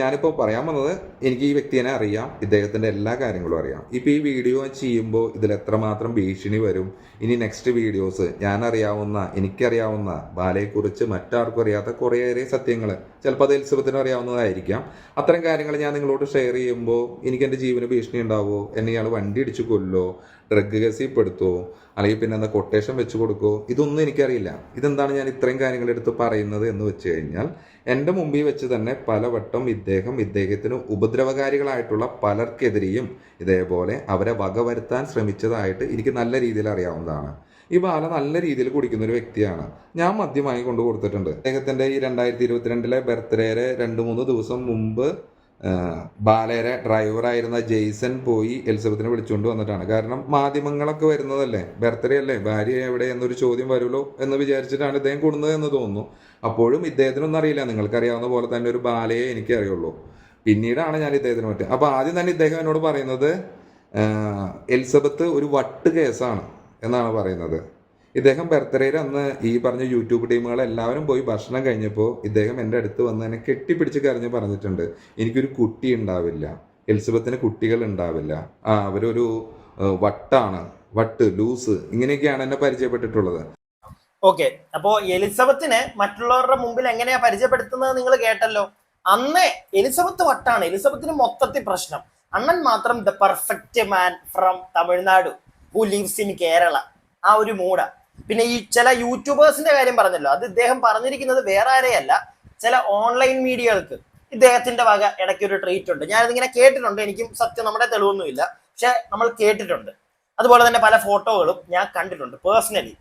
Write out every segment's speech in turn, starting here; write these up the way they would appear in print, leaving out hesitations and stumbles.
ഞാനിപ്പോൾ പറയാൻ വന്നത്, എനിക്ക് ഈ വ്യക്തിയെ അറിയാം, ഇദ്ദേഹത്തിൻ്റെ എല്ലാ കാര്യങ്ങളും അറിയാം. ഇപ്പോൾ ഈ വീഡിയോ ചെയ്യുമ്പോൾ ഇതിൽ എത്രമാത്രം ഭീഷണി വരും, ഇനി നെക്സ്റ്റ് വീഡിയോസ് എനിക്കറിയാവുന്ന ബാലയെക്കുറിച്ച് മറ്റാർക്കും അറിയാത്ത കുറേയേറെ സത്യങ്ങൾ, ചിലപ്പോൾ അത് എലിസബത്തിനും അറിയാവുന്നതായിരിക്കാം. അത്തരം കാര്യങ്ങൾ ഞാൻ നിങ്ങളോട് ഷെയർ ചെയ്യുമ്പോൾ എനിക്ക് എൻ്റെ ജീവന് ഭീഷണി ഉണ്ടാവുമോ, എന്നെ ഇയാൾ വണ്ടി ഇടിച്ചു കൊല്ലോ, ഡ്രഗ് കേസിൽ പെടുത്തുമോ, അല്ലെങ്കിൽ പിന്നെ എന്താ കൊട്ടേഷൻ വെച്ച് കൊടുക്കുമോ, ഇതൊന്നും എനിക്കറിയില്ല. ഇതെന്താണ് ഞാൻ ഇത്രയും കാര്യങ്ങൾ എടുത്ത് പറയുന്നത് എന്ന് വെച്ച് കഴിഞ്ഞാൽ, എൻ്റെ മുമ്പിൽ വെച്ച് തന്നെ പലവട്ടം ഇദ്ദേഹത്തിന് ഉപദ്രവകാരികളായിട്ടുള്ള പലർക്കെതിരെയും ഇതേപോലെ അവരെ വകവരുത്താൻ ശ്രമിച്ചതായിട്ട് എനിക്ക് നല്ല രീതിയിൽ അറിയാവുന്നതാണ്. ഈ ബാല നല്ല രീതിയിൽ കുടിക്കുന്ന ഒരു വ്യക്തിയാണ്. ഞാൻ മദ്യമായി കൊണ്ടു കൊടുത്തിട്ടുണ്ട്. അദ്ദേഹത്തിൻ്റെ ഈ 2022 ബർത്ത്ഡേയുടെ 2-3 ദിവസം മുമ്പ് ബാലയുടെ ഡ്രൈവറായിരുന്ന ജെയ്സൺ പോയി എലിസബത്തിനെ വിളിച്ചുകൊണ്ട് വന്നിട്ടാണ്. കാരണം മാധ്യമങ്ങളൊക്കെ വരുന്നതല്ലേ, ബർത്ത്ഡേ അല്ലേ, ഭാര്യ എവിടെ എന്നൊരു ചോദ്യം വരുമല്ലോ എന്ന് വിചാരിച്ചിട്ടാണ് ഇദ്ദേഹം കൊടുന്നത് എന്ന് തോന്നുന്നു. അപ്പോഴും ഇദ്ദേഹത്തിനൊന്നും അറിയില്ല. നിങ്ങൾക്കറിയാവുന്ന പോലെ തന്നെ ഒരു ബാലയെ എനിക്കറിയുള്ളൂ. പിന്നീടാണ് ഞാൻ ഇദ്ദേഹത്തിന് പറ്റുക. അപ്പോൾ ആദ്യം തന്നെ ഇദ്ദേഹം എന്നോട് പറയുന്നത് എലിസബത്ത് ഒരു വട്ട് കേസാണ് എന്നാണ് പറയുന്നത്. ഇദ്ദേഹം ബർത്ത്ഡേയിൽ അന്ന് ഈ പറഞ്ഞ യൂട്യൂബ് ടീമുകളെല്ലാവരും പോയി ഭക്ഷണം കഴിഞ്ഞപ്പോൾ ഇദ്ദേഹം എൻ്റെ അടുത്ത് വന്ന് എന്നെ കെട്ടിപ്പിടിച്ച് കരഞ്ഞ് പറഞ്ഞിട്ടുണ്ട്, എനിക്കൊരു കുട്ടി ഉണ്ടാവില്ല, എലിസബത്തിന് കുട്ടികൾ ഉണ്ടാവില്ല, അവരൊരു വട്ടാണ്, വട്ട് ലൂസ്, ഇങ്ങനെയൊക്കെയാണ് എന്നെ പരിചയപ്പെട്ടിട്ടുള്ളത്. ഓക്കെ, അപ്പോ എലിസബത്തിനെ മറ്റുള്ളവരുടെ മുമ്പിൽ എങ്ങനെയാ പരിചയപ്പെടുത്തുന്നത് നിങ്ങൾ കേട്ടല്ലോ. അന്ന് എലിസബത്ത് വട്ടാണ്, എലിസബത്തിന് മൊത്തത്തിൽ പ്രശ്നം. അണ്ണൻ മാത്രം the perfect man from Tamil Nadu who leaves in Kerala, ആ ഒരു മൂഡ. പിന്നെ ഈ ചില യൂട്യൂബേഴ്സിന്റെ കാര്യം പറഞ്ഞല്ലോ, അത് ഇദ്ദേഹം പറഞ്ഞിരിക്കുന്നത് വേറെ ആരെയല്ല, ചില ഓൺലൈൻ മീഡിയകൾക്ക് ഇദ്ദേഹത്തിന്റെ വക ഇടയ്ക്ക് ഒരു ട്രീറ്റ് ഉണ്ട്. ഞാനിതിങ്ങനെ കേട്ടിട്ടുണ്ട്, എനിക്കും സത്യം നമ്മുടെ തെളിവൊന്നുമില്ല, പക്ഷെ നമ്മൾ കേട്ടിട്ടുണ്ട്. അതുപോലെ തന്നെ പല ഫോട്ടോകളും ഞാൻ കണ്ടിട്ടുണ്ട് പേഴ്സണലി.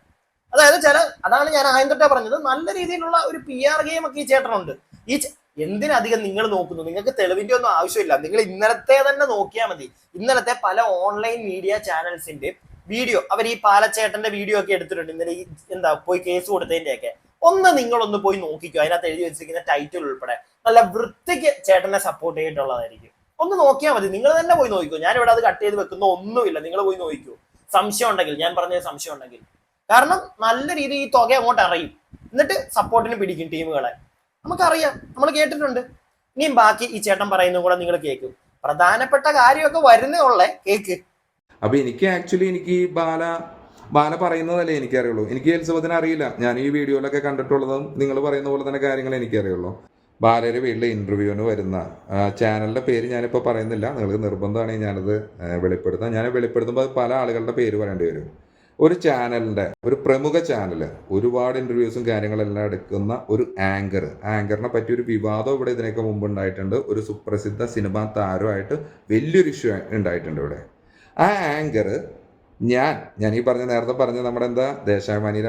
അതായത് അതാണ് ഞാൻ ആദ്യം തൊട്ടേ പറഞ്ഞത്, നല്ല രീതിയിലുള്ള ഒരു PR ഗെയിം ഒക്കെ ഈ ചേട്ടനുണ്ട്. എന്തിനധികം നിങ്ങൾ നോക്കുന്നു, നിങ്ങൾക്ക് തെളിവിന്റെ ഒന്നും ആവശ്യമില്ല. നിങ്ങൾ ഇന്നലത്തെ തന്നെ നോക്കിയാൽ മതി. ഇന്നലത്തെ പല ഓൺലൈൻ മീഡിയ ചാനൽസിന്റെ വീഡിയോ, അവർ ഈ പാലച്ചേട്ടന്റെ വീഡിയോ ഒക്കെ എടുത്തിട്ടുണ്ട്. ഇന്നലെ ഈ പോയി കേസ് കൊടുത്തതിന്റെ ഒക്കെ നിങ്ങളൊന്ന് പോയി നോക്കിക്കോ. അതിനകത്ത് എഴുതി വെച്ചിരിക്കുന്ന ടൈറ്റിൽ ഉൾപ്പെടെ നല്ല വൃത്തിക്ക് ചേട്ടനെ സപ്പോർട്ട് ചെയ്തിട്ടുള്ളതായിരിക്കും. ഒന്ന് നോക്കിയാൽ മതി, നിങ്ങൾ തന്നെ പോയി നോക്കിക്കോ. ഞാൻ ഇവിടെ അത് കട്ട് ചെയ്ത് വെക്കുന്ന ഒന്നുമില്ല, നിങ്ങൾ പോയി നോക്കിക്കോ. സംശയം ഉണ്ടെങ്കിൽ, ഞാൻ പറഞ്ഞത് സംശയം ഉണ്ടെങ്കിൽ. കാരണം നല്ല രീതിയിൽ ഈ തുക അങ്ങോട്ട് അറിയും, എന്നിട്ട് സപ്പോർട്ടിന് പിടിക്കും ടീമുകളെ. നമുക്കറിയാം, നമ്മൾ കേട്ടിട്ടുണ്ട്. ഇനിയും ബാക്കി ഈ ചേട്ടൻ പറയുന്നതും കൂടെ നിങ്ങൾ കേൾക്കും. പ്രധാനപ്പെട്ട കാര്യമൊക്കെ വരുന്നേ ഉള്ളേ, കേക്ക്. അപ്പൊ എനിക്ക് ബാല പറയുന്നതല്ലേ എനിക്കറിയുള്ളൂ. എനിക്ക് എലിസബത്തിനെ അറിയില്ല. ഞാൻ ഈ വീഡിയോയിലൊക്കെ കണ്ടിട്ടുള്ളതും നിങ്ങൾ പറയുന്ന പോലെ തന്നെ കാര്യങ്ങൾ എനിക്കറിയുള്ളൂ. ബാലയുടെ വീട്ടിലെ ഇന്റർവ്യൂവിന് വരുന്ന ചാനലിന്റെ പേര് ഞാനിപ്പോൾ പറയുന്നില്ല, നിങ്ങൾക്ക് നിർബന്ധമാണെങ്കിൽ ഞാനത് വെളിപ്പെടുത്താം. ഞാൻ വെളിപ്പെടുത്തുമ്പോൾ പല ആളുകളുടെ പേര് പറയേണ്ടി വരും. ഒരു ചാനലിന്റെ, ഒരു പ്രമുഖ ചാനല്, ഒരുപാട് ഇന്റർവ്യൂസും കാര്യങ്ങളെല്ലാം എടുക്കുന്ന ഒരു ആങ്കറിനെ പറ്റി ഒരു വിവാദം ഇവിടെ ഇതിനൊക്കെ മുമ്പ് ഉണ്ടായിട്ടുണ്ട്. ഒരു സുപ്രസിദ്ധ സിനിമാ താരമായിട്ട് വലിയൊരു ഇഷ്യൂ ഉണ്ടായിട്ടുണ്ട് ഇവിടെ. ആ ആങ്കർ ഞാൻ ഈ നേരത്തെ പറഞ്ഞ നമ്മുടെ ദേശാഭിമാനിയുടെ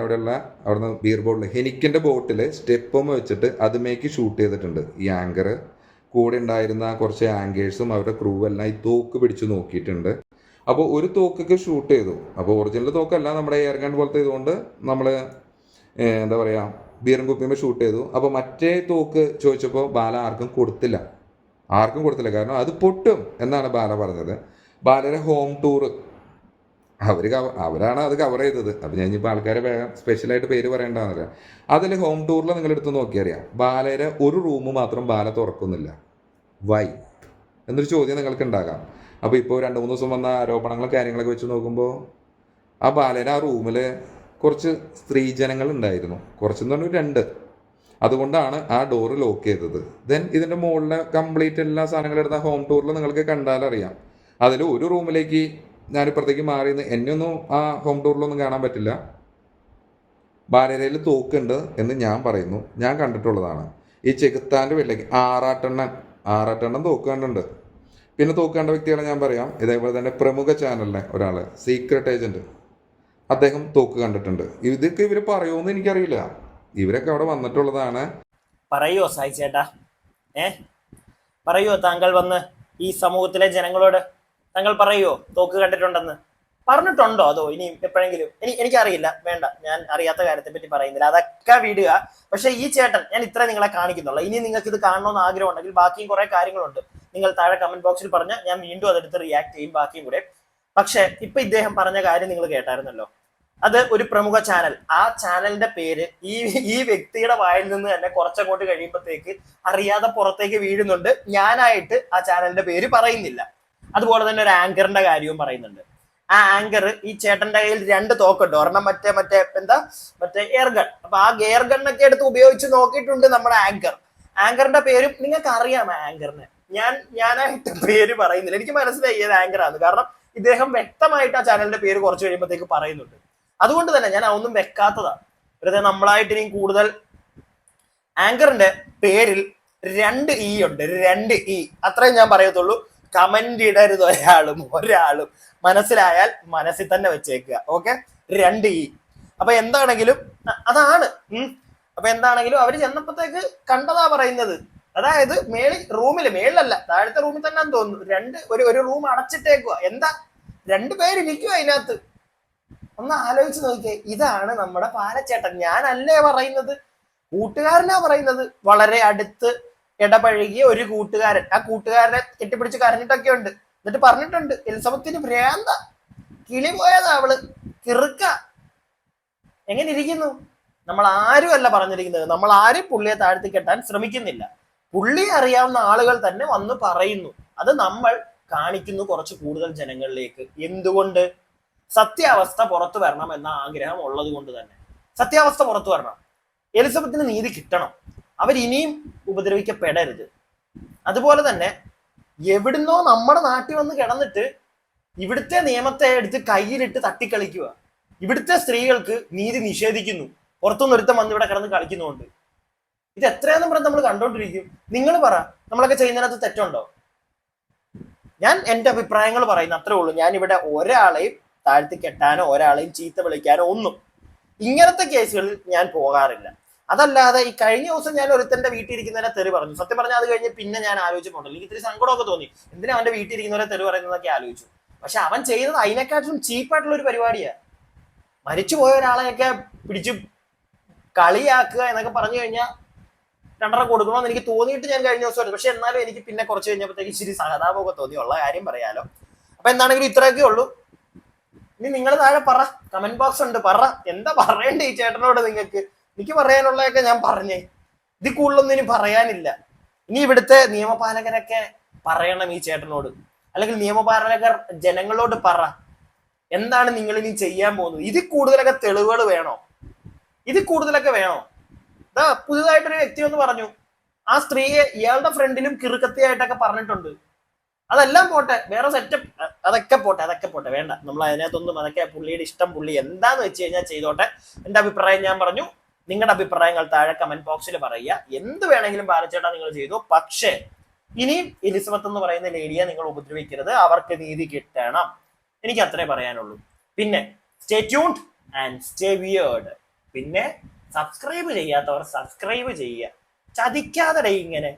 അവിടുന്ന് ബീർ ബോട്ടിൽ ഹെനിക്കിൻ്റെ ബോട്ടിൽ സ്റ്റെപ്പും വെച്ചിട്ട് അതുമേക്ക് ഷൂട്ട് ചെയ്തിട്ടുണ്ട് ഈ ആങ്കർ. കൂടെ ഉണ്ടായിരുന്ന കുറച്ച് ആങ്കേഴ്സും അവരുടെ ക്രൂ എല്ലാം ഈ തോക്ക് പിടിച്ച് നോക്കിയിട്ടുണ്ട്. അപ്പോൾ ഒരു തോക്കൊക്കെ ഷൂട്ട് ചെയ്തു. അപ്പോൾ ഒറിജിനൽ തോക്കല്ല, നമ്മുടെ എയർ ഗൺ പോലത്തെ ഇതുകൊണ്ട് നമ്മൾ ബീറും കുപ്പിയുമ്പോൾ ഷൂട്ട് ചെയ്തു. അപ്പോൾ മറ്റേ തോക്ക് ചോദിച്ചപ്പോൾ ബാല ആർക്കും കൊടുത്തില്ല. കാരണം അത് പൊട്ടും എന്നാണ് ബാല പറഞ്ഞത്. ബാലയുടെ ഹോം ടൂർ അവരാണ് അത് കവർ ചെയ്തത്. അപ്പം ഞാൻ ഇപ്പോൾ ആൾക്കാരെ വേഗം സ്പെഷ്യലായിട്ട് പേര് പറയേണ്ടതെന്നല്ല. അതിൽ ഹോം ടൂറിൽ നിങ്ങളെടുത്ത് നോക്കിയറിയാം, ബാലയുടെ ഒരു റൂം മാത്രം ബാല തുറക്കുന്നില്ല. വൈ എന്നൊരു ചോദ്യം നിങ്ങൾക്ക് ഉണ്ടാകാം. അപ്പോൾ ഇപ്പോൾ 2-3 ദിവസം വന്ന ആരോപണങ്ങളും കാര്യങ്ങളൊക്കെ വെച്ച് നോക്കുമ്പോൾ ആ ബാലയുടെ ആ റൂമിൽ കുറച്ച് സ്ത്രീജനങ്ങൾ ഉണ്ടായിരുന്നു. കുറച്ചെന്ന് പറഞ്ഞാൽ 2. അതുകൊണ്ടാണ് ആ ഡോറ് ലോക്ക് ചെയ്തത്. ദെൻ ഇതിൻ്റെ മുകളിലെ കംപ്ലീറ്റ് എല്ലാ സാധനങ്ങളും എടുത്ത ഹോം ടൂറിൽ നിങ്ങൾക്ക് കണ്ടാലറിയാം. അതിൽ ഒരു റൂമിലേക്ക് ഞാനിപ്പുറത്തേക്ക് മാറിയെന്ന് എന്നെയൊന്നും ആ ഹോം ടൂറിലൊന്നും കാണാൻ പറ്റില്ല. ബാലരയിൽ തോക്കുണ്ട് എന്ന് ഞാൻ പറയുന്നു, ഞാൻ കണ്ടിട്ടുള്ളതാണ്. ഈ ചെകുത്താൻ്റെ വീട്ടിലേക്ക് ആറാട്ടെണ്ണം തോക്ക് കണ്ടുണ്ട്. പിന്നെ തോക്ക് കണ്ട വ്യക്തികളെ ഞാൻ പറയാം. ഇതേപോലെ തന്നെ പ്രമുഖ ചാനലിലെ ഒരാൾ, സീക്രട്ട് ഏജന്റ്, അദ്ദേഹം തോക്ക് കണ്ടിട്ടുണ്ട്. ഇതൊക്കെ ഇവർ പറയുമെന്ന് എനിക്കറിയില്ല. ഇവരൊക്കെ അവിടെ വന്നിട്ടുള്ളതാണ്. പറയോ സായി ചേട്ടാ, പറയോ താങ്കൾ വന്ന് ഈ സമൂഹത്തിലെ ജനങ്ങളോട് താങ്കൾ പറയോ തോക്ക് കണ്ടിട്ടുണ്ടെന്ന്? പറഞ്ഞിട്ടുണ്ടോ? അതോ ഇനി എപ്പോഴെങ്കിലും? എനിക്കറിയില്ല, വേണ്ട, ഞാൻ അറിയാത്ത കാര്യത്തെ പറ്റി പറയുന്നില്ല, അതൊക്കെ വിടുക. പക്ഷെ ഈ ചേട്ടൻ, ഞാൻ ഇത്ര നിങ്ങളെ കാണിക്കുന്നുള്ളൂ. ഇനി നിങ്ങൾക്ക് ഇത് കാണണമെന്ന് ആഗ്രഹം ഉണ്ടെങ്കിൽ ബാക്കിയും കുറെ കാര്യങ്ങളുണ്ട്. നിങ്ങൾ താഴെ കമന്റ് ബോക്സിൽ പറഞ്ഞാൽ ഞാൻ വീണ്ടും അതെടുത്ത് റിയാക്ട് ചെയ്യും, ബാക്കിയും കൂടെ. പക്ഷെ ഇപ്പൊ ഇദ്ദേഹം പറഞ്ഞ കാര്യം നിങ്ങൾ കേട്ടായിരുന്നല്ലോ. അത് ഒരു പ്രമുഖ ചാനൽ. ആ ചാനലിന്റെ പേര് ഈ വ്യക്തിയുടെ വായിൽ നിന്ന് തന്നെ കുറച്ചങ്ങോട്ട് കഴിയുമ്പോഴത്തേക്ക് അറിയാതെ പുറത്തേക്ക് വീഴുന്നുണ്ട്. ഞാനായിട്ട് ആ ചാനലിന്റെ പേര് പറയുന്നില്ല. അതുപോലെ തന്നെ ഒരു ആങ്കറിന്റെ കാര്യവും പറയുന്നുണ്ട്. ആ ആങ്കർ, ഈ ചേട്ടന്റെ കയ്യിൽ 2 തോക്കുണ്ട്. ഒരെണ്ണം മറ്റേ എയർഗൺ. അപ്പൊ ആ എയർഗണ്ണൊക്കെ എടുത്ത് ഉപയോഗിച്ച് നോക്കിയിട്ടുണ്ട് നമ്മുടെ ആങ്കറിന്റെ പേരും നിങ്ങൾക്ക് അറിയാം. ആങ്കറിനെ ഞാനായിട്ട് പേര് പറയുന്നില്ല. എനിക്ക് മനസ്സിലായി ഏത് ആങ്കറാണ്. കാരണം ഇദ്ദേഹം വ്യക്തമായിട്ട് ആ ചാനലിന്റെ പേര് കുറച്ച് കഴിയുമ്പോഴത്തേക്ക് പറയുന്നുണ്ട്. അതുകൊണ്ട് തന്നെ ഞാൻ അതൊന്നും വെക്കാത്തതാണ്. വെറുതെ നമ്മളായിട്ട് ഇനിയും കൂടുതൽ. ആങ്കറിന്റെ പേരിൽ 2 ഇ ഉണ്ട്. 2 ഇ, അത്രയും ഞാൻ പറയത്തുള്ളൂ. കമന്റ് ഇടരുത് ഒരാളും. മനസ്സിലായാൽ മനസ്സിൽ തന്നെ വെച്ചേക്കുക. Okay, 2 E. അപ്പൊ എന്താണെങ്കിലും അതാണ്. അപ്പൊ എന്താണെങ്കിലും അവര് ചെന്നപ്പോഴത്തേക്ക് കണ്ടതാ പറയുന്നത്. അതായത് മേളിലല്ല, താഴത്തെ റൂമിൽ തന്നെ തോന്നുന്നു. ഒരു റൂം അടച്ചിട്ടേക്കുക. എന്താ 2 പേര് ഇരിക്കുക അതിനകത്ത്. ഒന്ന് ആലോചിച്ച് നോക്കിയേ. ഇതാണ് നമ്മുടെ പാലച്ചേട്ടൻ. ഞാനല്ലേ പറയുന്നത്, കൂട്ടുകാരനാ പറയുന്നത്. വളരെ അടുത്ത് ഇടപഴകിയ ഒരു കൂട്ടുകാരൻ. ആ കൂട്ടുകാരനെ കെട്ടിപ്പിടിച്ച് കരഞ്ഞിട്ടൊക്കെ ഉണ്ട്. എന്നിട്ട് പറഞ്ഞിട്ടുണ്ട്, എലിസബത്തിന് ഭ്രാന്ത, കിളി പോയതാ അവള്, കിറുക്ക. എങ്ങനെ ഇരിക്കുന്നു? നമ്മൾ ആരും അല്ല പറഞ്ഞിരിക്കുന്നത്. നമ്മൾ ആരും പുള്ളിയെ താഴ്ത്തി കെട്ടാൻ ശ്രമിക്കുന്നില്ല. പുള്ളി അറിയാവുന്ന ആളുകൾ തന്നെ വന്ന് പറയുന്നു. അത് നമ്മൾ കാണിക്കുന്നു കുറച്ച് കൂടുതൽ ജനങ്ങളിലേക്ക്. എന്തുകൊണ്ട്? സത്യാവസ്ഥ പുറത്തു വരണം എന്ന ആഗ്രഹം ഉള്ളത് കൊണ്ട് തന്നെ. സത്യാവസ്ഥ പുറത്തു വരണം. എലിസബത്തിന് നീതി കിട്ടണം. അവരിനിയും ഉപദ്രവിക്കപ്പെടരുത്. അതുപോലെ തന്നെ എവിടുന്നോ നമ്മുടെ നാട്ടിൽ വന്ന് കിടന്നിട്ട് ഇവിടുത്തെ നിയമത്തെ എടുത്ത് കയ്യിലിട്ട് തട്ടിക്കളിക്കുക. ഇവിടുത്തെ സ്ത്രീകൾക്ക് നീതി നിഷേധിക്കുന്നു. പുറത്തുനിന്ന് ഒരുത്തം വന്ന് ഇവിടെ കിടന്ന് കളിക്കുന്നുണ്ട്. ഇത് എത്രയാണെന്ന് പറഞ്ഞ് നമ്മൾ കണ്ടോണ്ടിരിക്കും. നിങ്ങൾ പറ, നമ്മളൊക്കെ ചെയ്യുന്നതിനകത്ത് തെറ്റുണ്ടോ? ഞാൻ എന്റെ അഭിപ്രായങ്ങൾ പറയുന്ന അത്രേ ഉള്ളൂ. ഞാൻ ഇവിടെ ഒരാളെയും താഴ്ത്തി കെട്ടാനോ ഒരാളെയും ചീത്ത വിളിക്കാനോ ഒന്നും ഇങ്ങനത്തെ കേസുകളിൽ ഞാൻ പോകാറില്ല. അതല്ലാതെ ഈ കഴിഞ്ഞ ദിവസം ഞാൻ ഒരുത്തന്റെ വീട്ടിൽ ഇരിക്കുന്നവരെ തെറി പറഞ്ഞു. സത്യം പറഞ്ഞാൽ അത് കഴിഞ്ഞ് പിന്നെ ഞാൻ ആലോചിച്ചിട്ടുണ്ടല്ലോ, എനിക്ക് ഇത്തിരി സങ്കടമൊക്കെ തോന്നി. എന്തിനാ അവന്റെ വീട്ടിൽ ഇരിക്കുന്നവരെ തെറി പറയുന്നതൊക്കെ ആലോചിച്ചു. പക്ഷെ അവൻ ചെയ്തത് അതിനെക്കാട്ടിലും ചീപ്പായിട്ടുള്ള ഒരു പരിപാടിയാണ്. മരിച്ചുപോയ ഒരാളെയൊക്കെ പിടിച്ച് കളിയാക്കുക എന്നൊക്കെ പറഞ്ഞു കഴിഞ്ഞാൽ 2 കൊടുക്കണമെന്ന് എനിക്ക് തോന്നിയിട്ട് ഞാൻ കഴിഞ്ഞ ദിവസം. പക്ഷെ എന്നാലും എനിക്ക് പിന്നെ കുറച്ച് കഴിഞ്ഞപ്പോഴത്തേക്ക് ഇച്ചിരി സഹതാപമൊക്കെ തോന്നി. ഉള്ള കാര്യം പറയാലോ. അപ്പൊ എന്താണെങ്കിലും ഇത്രയൊക്കെ ഉള്ളൂ. ഇനി നിങ്ങൾ താഴെ പറ, കമന്റ് ബോക്സ് ഉണ്ട്, പറ എന്താ പറയണ്ടേ ഈ ചേട്ടനോട്. നിങ്ങൾക്ക് എനിക്ക് പറയാനുള്ളതൊക്കെ ഞാൻ പറഞ്ഞേ. ഇതിൽ കൂടുതലൊന്നും ഇനി പറയാനില്ല. ഇനി ഇവിടുത്തെ നിയമപാലകരൊക്കെ പറയണം ഈ ചേട്ടനോട്, അല്ലെങ്കിൽ നിയമപാലകർ ജനങ്ങളോട് പറ, എന്താണ് നിങ്ങൾ ഇനി ചെയ്യാൻ പോകുന്നത്. ഇതിൽ കൂടുതലൊക്കെ തെളിവുകൾ വേണോ? ഇതിൽ കൂടുതലൊക്കെ വേണോ? ഇതാ പുതുതായിട്ടൊരു വ്യക്തി എന്ന് പറഞ്ഞു, ആ സ്ത്രീയെ ഇയാളുടെ ഫ്രണ്ടിലും കിറുക്കത്തിയായിട്ടൊക്കെ പറഞ്ഞിട്ടുണ്ട്. അതെല്ലാം പോട്ടെ, വേറെ സെറ്റപ്പ്, അതൊക്കെ പോട്ടെ, വേണ്ട. നമ്മൾ അതിനകത്തൊന്നും, അതൊക്കെ പുള്ളിയുടെ ഇഷ്ടം. പുള്ളി എന്താന്ന് വെച്ച് കഴിഞ്ഞാൽ ചെയ്തോട്ടെ. എന്റെ അഭിപ്രായം ഞാൻ പറഞ്ഞു. നിങ്ങളുടെ അഭിപ്രായങ്ങൾ താഴെ കമന്റ് ബോക്സിൽ പറയുക. എന്ത് വേണമെങ്കിലും പാലച്ചേട്ടാ നിങ്ങൾ ചെയ്തു. പക്ഷേ ഇനിയും എലിസബത്ത് എന്ന് പറയുന്ന ലേഡിയെ നിങ്ങൾ ഉപദ്രവിക്കരുത്. അവർക്ക് നീതി കിട്ടണം. എനിക്ക് അത്രേ പറയാനുള്ളൂ. പിന്നെ stay tuned and stay weird. പിന്നെ സബ്സ്ക്രൈബ് ചെയ്യാത്തവർ സബ്സ്ക്രൈബ് ചെയ്യുക. ചതിക്കാതെ ഇങ്ങനെ